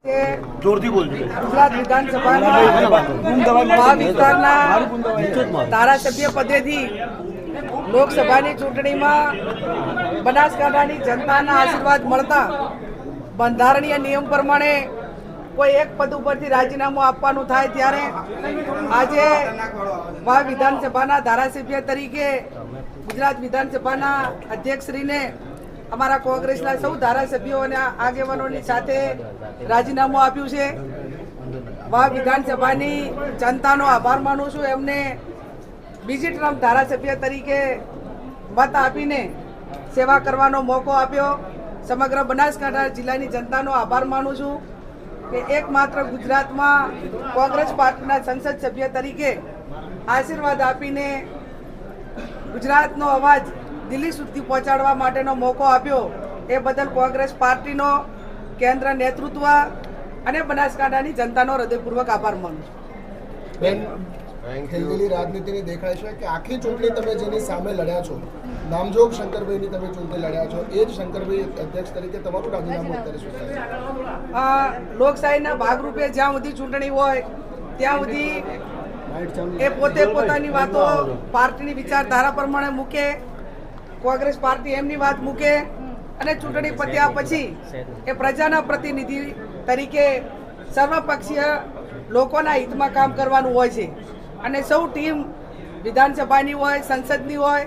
જોરથી બોલજો. ગુજરાત વિધાનસભાના વિસ્તારના ધારાસભ્ય પદેથી લોકસભાની ચૂંટણીમાં બનાસકાંઠાની જનતાના આશીર્વાદ મળતા બંધારણીય નિયમ પ્રમાણે કોઈ એક પદ ઉપરથી રાજીનામું આપવાનું થાય ત્યારે આજે વિધાનસભાના ધારાસભ્ય તરીકે ગુજરાત વિધાનસભાના અધ્યક્ષશ્રીને અમારા કોંગ્રેસના સૌ સભ્યો અને આગેવાનોની સાથે રાજીનામું આપ્યું છે. વિધાનસભાની જનતાનો આભાર માનું છું. એમને બીજી ટર્મ ધારાસભ્ય તરીકે મત આપીને સેવા કરવાનો મોકો આપ્યો. સમગ્ર બનાસકાંઠા જિલ્લાની જનતાનો આભાર માનું છું કે એકમાત્ર ગુજરાતમાં કોંગ્રેસ પાર્ટીના સંસદ સભ્ય તરીકે આશીર્વાદ આપીને ગુજરાતનો અવાજ દિલ્હી સુધી પહોંચાડવા માટેનો મોકો આપ્યો. એ બદલ કોંગ્રેસ પાર્ટીનો, કેન્દ્ર નેતૃત્વ અને બનાસકાંઠાની જનતાનો હૃદયપૂર્વક આભાર માનું છું. ખેલદિલી રાજનીતિની દેખાય છે કે આખી ચૂંટણી તમે જેની સામે લડ્યા છો, નામજોગ શંકરભાઈની તમે ચૂંટણી લડ્યા છો, એ જ શંકરભાઈ અધ્યક્ષ તરીકે તમારું રાજીનામું અત્યારે શું થાય? લોકશાહીના ભાગરૂપે જ્યાં સુધી ચૂંટણી હોય ત્યાં સુધી એ પોતે પોતાની વાતો પાર્ટીની વિચારધારા પ્રમાણે મૂકે, કોંગ્રેસ પાર્ટી એમની વાત મૂકે અને ચૂંટણી પત્યા પછી એ પ્રજાના પ્રતિનિધિ તરીકે સર્વપક્ષીય લોકોના હિતમાં કામ કરવાનું હોય છે. અને સૌ ટીમ વિધાનસભાની હોય, સંસદની હોય,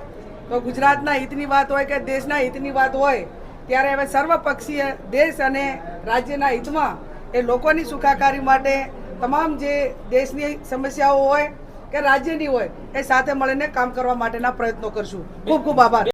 તો ગુજરાતના હિતની વાત હોય કે દેશના હિતની વાત હોય ત્યારે હવે સર્વપક્ષીય દેશ અને રાજ્યના હિતમાં એ લોકોની સુખાકારી માટે તમામ જે દેશની સમસ્યાઓ હોય કે રાજ્યની હોય એ સાથે મળીને કામ કરવા માટેના પ્રયત્નો કરશું. ખૂબ ખૂબ આભાર.